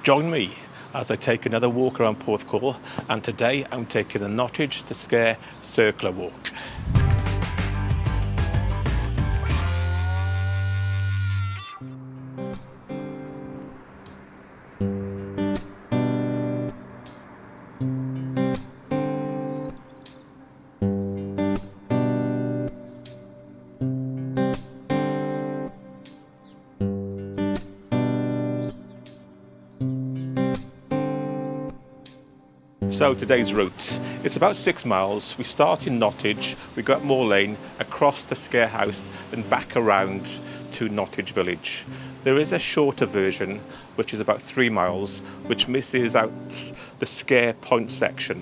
Join me as I take another walk around Porthcawl, and today I'm taking the Nottage to Sker circular walk. So today's route, it's about 6 miles. We start in Nottage, we go up Moor Lane, across to Sker House, and back around to Nottage Village. There is a shorter version, which is about 3 miles, which misses out the Sker Point section.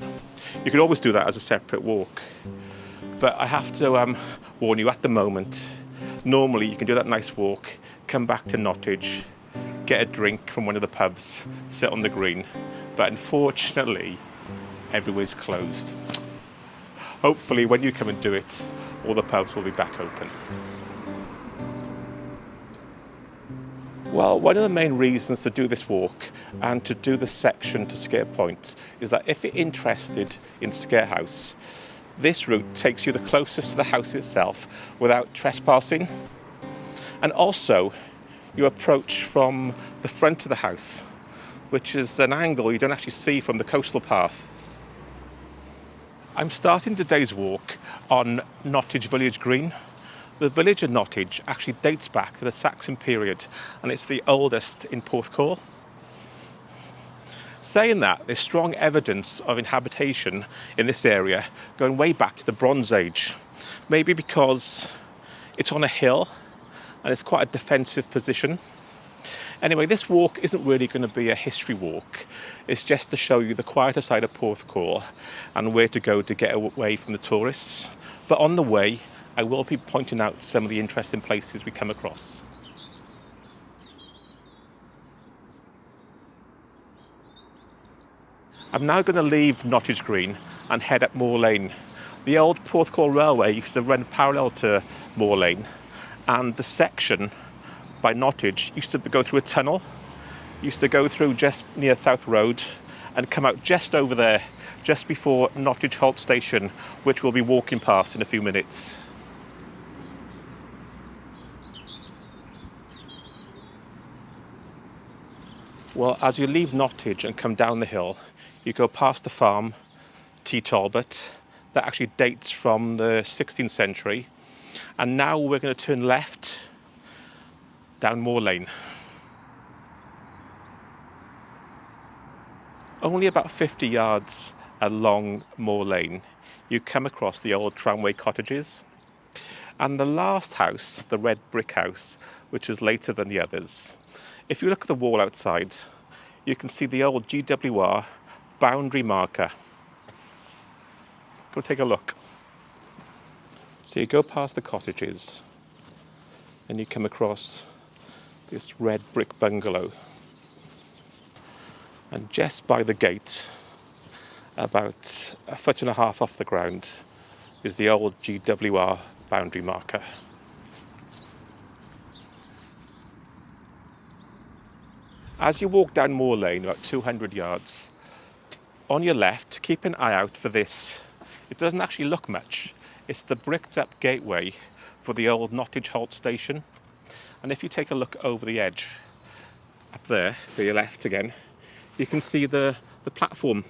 You could always do that as a separate walk. But I have to warn you, at the moment, normally you can do that nice walk, come back to Nottage, get a drink from one of the pubs, sit on the green. But unfortunately, everywhere's closed. Hopefully when you come and do it, all the pubs will be back open. Well, one of the main reasons to do this walk and to do the section to Sker Point is that if you're interested in Sker House, this route takes you the closest to the house itself without trespassing. And also, you approach from the front of the house, which is an angle you don't actually see from the coastal path. I'm starting today's walk on Nottage Village Green. The village of Nottage actually dates back to the Saxon period, and it's the oldest in Porthcawl. Saying that, there's strong evidence of inhabitation in this area going way back to the Bronze Age. Maybe because it's on a hill and it's quite a defensive position. Anyway, this walk isn't really going to be a history walk. It's just to show you the quieter side of Porthcawl and where to go to get away from the tourists. But on the way, I will be pointing out some of the interesting places we come across. I'm now going to leave Nottage Green and head up Moor Lane. The old Porthcawl Railway used to run parallel to Moor Lane, and the section by Nottage used to go through a tunnel, used to go through just near South Road and come out just over there, just before Nottage Halt station, which we'll be walking past in a few minutes. Well, as you leave Nottage and come down the hill, you go past the farm, T. Talbot, that actually dates from the 16th century. And now we're going to turn left down Moor Lane. Only about 50 yards along Moor Lane, you come across the old tramway cottages. And the last house, the red brick house, which is later than the others, if you look at the wall outside, you can see the old GWR boundary marker. Go take a look. So you go past the cottages and you come across this red brick bungalow. And just by the gate, about 1.5 foot off the ground, is the old GWR boundary marker. As you walk down Moor Lane, about 200 yards, on your left, keep an eye out for this. It doesn't actually look much. It's the bricked up gateway for the old Nottage Halt station. And if you take a look over the edge, up there, to your left again, you can see the platform.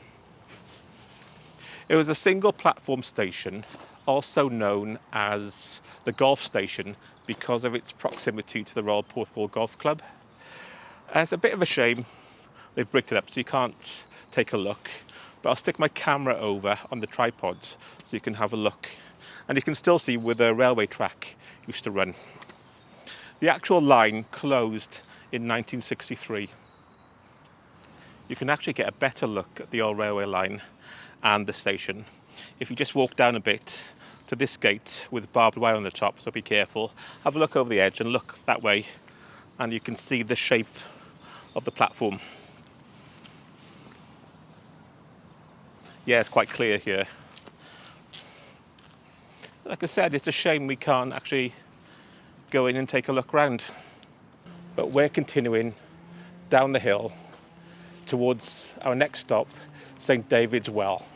It was a single platform station, also known as the golf station because of its proximity to the Royal Porthcawl Golf Club. It's a bit of a shame they've bricked it up so you can't take a look, but I'll stick my camera over on the tripod so you can have a look. And you can still see where the railway track used to run. The actual line closed in 1963. You can actually get a better look at the old railway line and the station if you just walk down a bit to this gate with barbed wire on the top, so be careful. Have a look over the edge and look that way and you can see the shape of the platform. Yeah, it's quite clear here. Like I said, it's a shame we can't actually go in and take a look round. But we're continuing down the hill towards our next stop, St David's Well.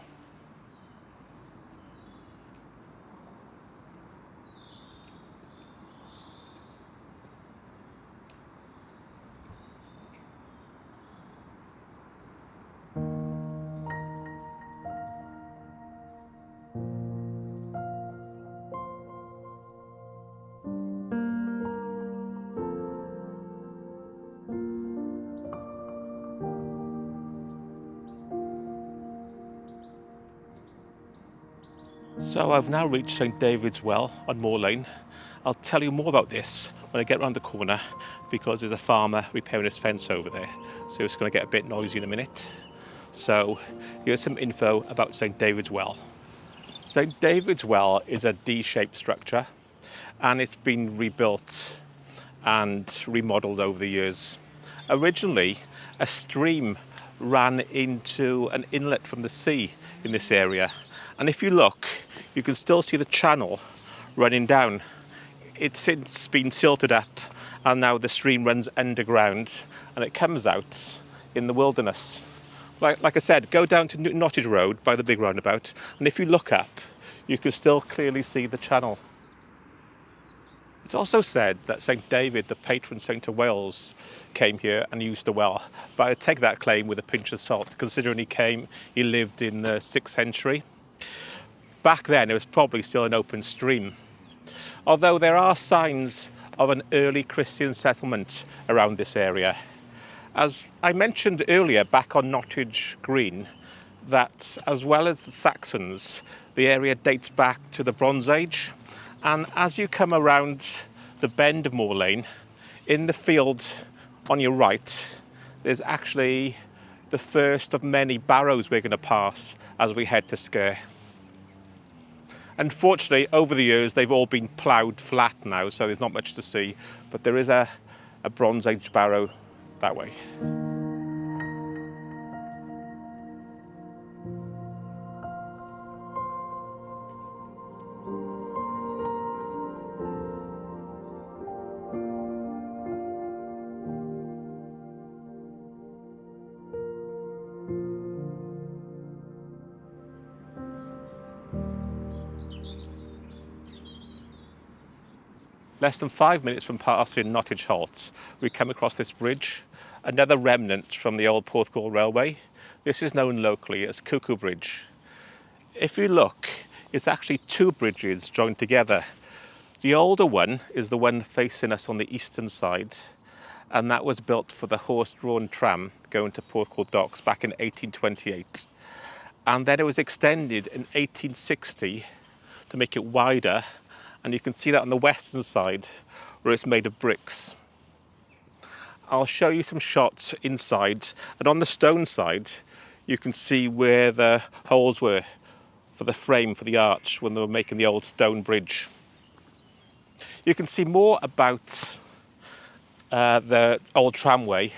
So I've now reached St David's Well on Moor Lane. I'll tell you more about this when I get around the corner, because there's a farmer repairing his fence over there, so it's going to get a bit noisy in a minute. So here's some info about St David's Well. St David's Well is a D-shaped structure, and it's been rebuilt and remodeled over the years. Originally, a stream ran into an inlet from the sea in this area, and if you look, you can still see the channel running down. It's since been silted up, and now the stream runs underground and it comes out in the wilderness. Like I said, go down to Nottage Road by the big roundabout, and if you look up, you can still clearly see the channel. It's also said that St David, the patron saint of Wales, came here and used the well, but I take that claim with a pinch of salt, considering he lived in the 6th century. Back then, it was probably still an open stream, although there are signs of an early Christian settlement around this area. As I mentioned earlier, back on Nottage Green, that as well as the Saxons, the area dates back to the Bronze Age. And as you come around the bend of Moor Lane, in the field on your right, there's actually the first of many barrows we're going to pass as we head to Sker. Unfortunately, over the years, they've all been ploughed flat now, so there's not much to see, but there is a Bronze Age barrow that way. Less than 5 minutes from passing Nottage Halt, we come across this bridge, another remnant from the old Porthcawl railway. This is known locally as Cuckoo Bridge. If you look, it's actually two bridges joined together. The older one is the one facing us on the eastern side, and that was built for the horse-drawn tram going to Porthcawl docks back in 1828. And then it was extended in 1860 to make it wider, and you can see that on the western side where it's made of bricks. I'll show you some shots inside, and on the stone side you can see where the holes were for the frame for the arch when they were making the old stone bridge. You can see more about the old tramway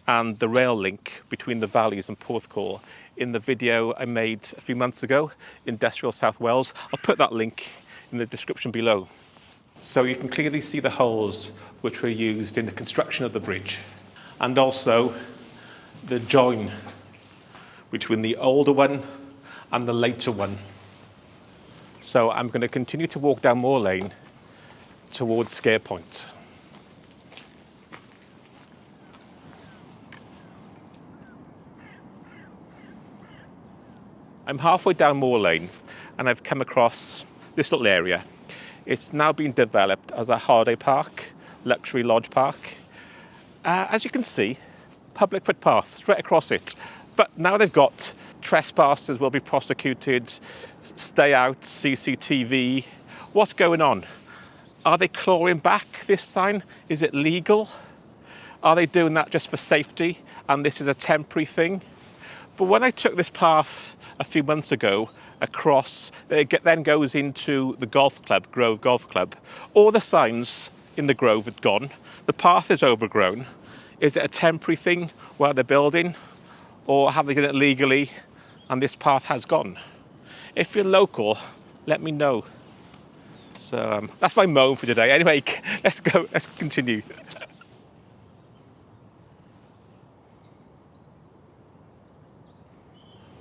and the rail link between the valleys and Porthcawl in the video I made a few months ago, Industrial South Wales. I'll put that link in the description below. So you can clearly see the holes which were used in the construction of the bridge, and also the join between the older one and the later one. So I'm going to continue to walk down Moor Lane towards Sker Point. I'm halfway down Moor Lane and I've come across this little area. It's now been developed as a holiday park, luxury lodge park. As you can see, public footpath straight across it. But now they've got trespassers will be prosecuted, stay out, CCTV. What's going on? Are they clawing back this sign? Is it legal? Are they doing that just for safety and this is a temporary thing? But when I took this path a few months ago across, it then goes into the golf club, Grove Golf Club. All the signs in the Grove had gone. The path is overgrown. Is it a temporary thing while they're building, or have they done it legally and this path has gone? If you're local, let me know. So that's my moan for today. Anyway, let's continue.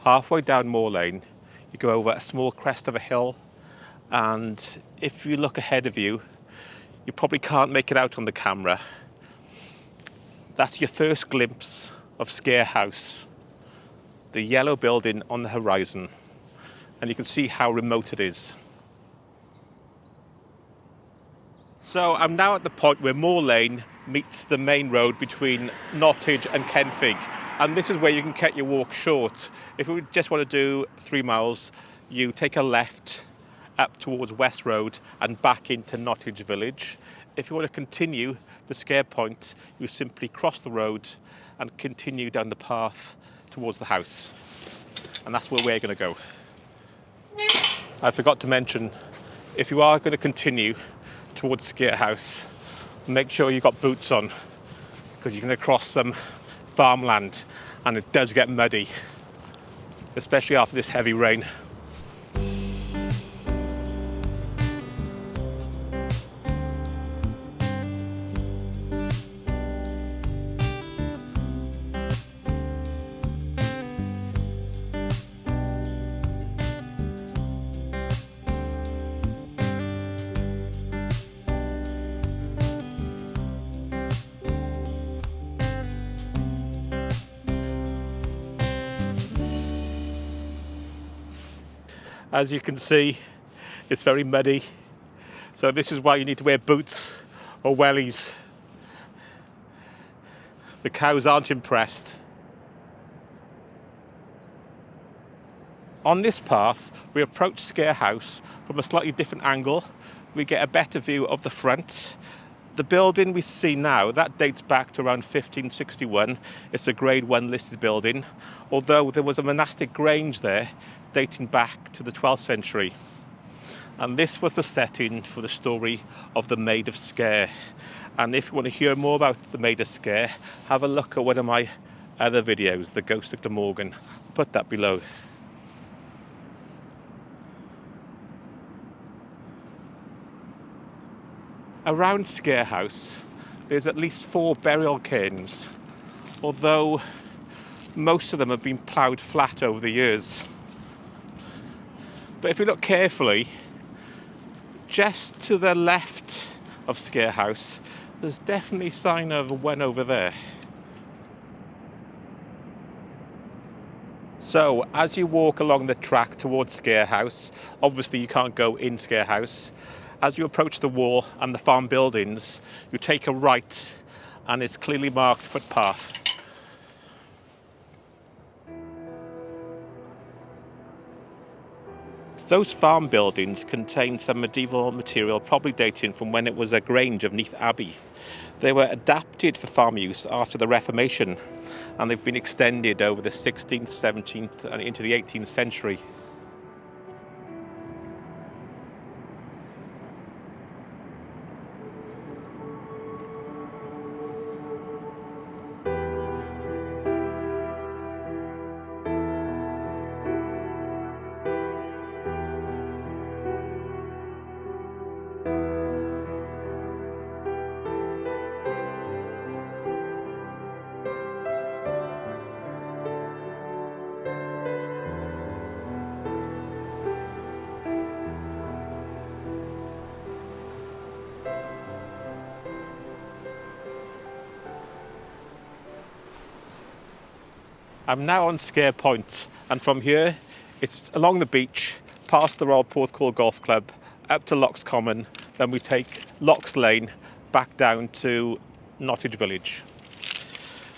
Halfway down Moor Lane, you go over a small crest of a hill, and if you look ahead of you, you probably can't make it out on the camera. That's your first glimpse of Sker House, the yellow building on the horizon, and you can see how remote it is. So I'm now at the point where Moor Lane meets the main road between Nottage and Kenfig, and this is where you can cut your walk short. If you just want to do 3 miles, you take a left up towards West Road and back into Nottage Village. If you want to continue to Sker Point, you simply cross the road and continue down the path towards the house. And that's where we're going to go. I forgot to mention, if you are going to continue towards Sker House, make sure you've got boots on, because you're going to cross some farmland and it does get muddy, especially after this heavy rain. As you can see, it's very muddy, so this is why you need to wear boots or wellies. The cows aren't impressed. On this path, we approach Sker House from a slightly different angle. We get a better view of the front. The building we see now, that dates back to around 1561. It's a Grade 1 listed building, although there was a monastic grange there dating back to the 12th century. And this was the setting for the story of the Maid of Sker. And if you want to hear more about the Maid of Sker, have a look at one of my other videos, The Ghost of Glamorgan. I'll put that below. Around Sker House, there's at least 4 burial cairns, although most of them have been ploughed flat over the years. But if you look carefully, just to the left of Sker House, there's definitely a sign of one over there. So as you walk along the track towards Sker House, obviously you can't go in Sker House. As you approach the wall and the farm buildings, you take a right and it's clearly marked footpath. Those farm buildings contain some medieval material, probably dating from when it was a grange of Neath Abbey. They were adapted for farm use after the Reformation, and they've been extended over the 16th, 17th and into the 18th century. I'm now on Sker Point, and from here it's along the beach, past the Royal Porthcawl Golf Club, up to Lochs Common, then we take Lochs Lane back down to Nottage Village.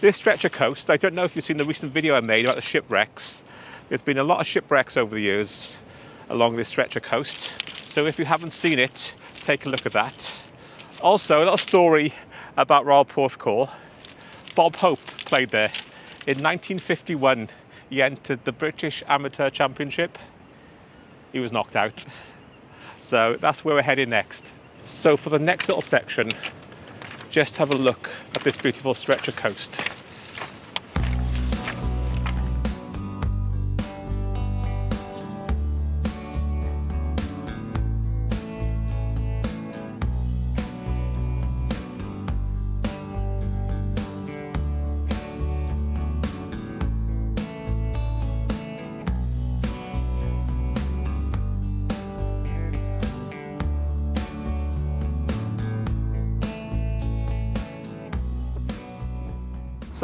This stretch of coast, I don't know if you've seen the recent video I made about the shipwrecks. There's been a lot of shipwrecks over the years along this stretch of coast, so if you haven't seen it, take a look at that. Also, a little story about Royal Porthcawl. Bob Hope played there. In 1951, he entered the British Amateur Championship. He was knocked out. So that's where we're heading next. So for the next little section, just have a look at this beautiful stretch of coast.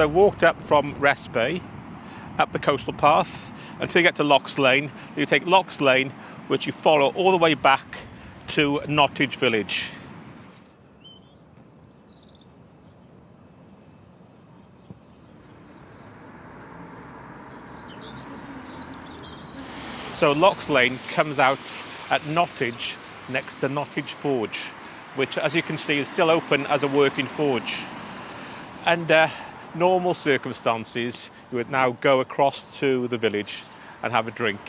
So walked up from Rest Bay, up the coastal path, until you get to Lochs Lane. You take Lochs Lane, which you follow all the way back to Nottage Village. So Lochs Lane comes out at Nottage, next to Nottage Forge, which, as you can see, is still open as a working forge. Under normal circumstances, you would now go across to the village and have a drink.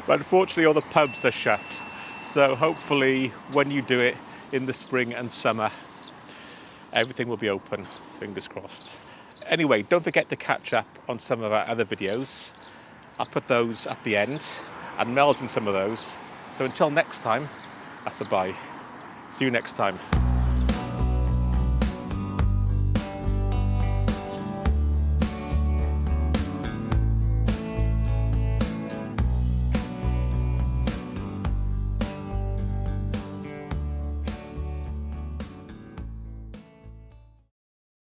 But unfortunately, all the pubs are shut. So hopefully, when you do it in the spring and summer, everything will be open. Fingers crossed. Anyway, don't forget to catch up on some of our other videos. I'll put those at the end, and Mel's in some of those. So until next time, that's a bye. See you next time.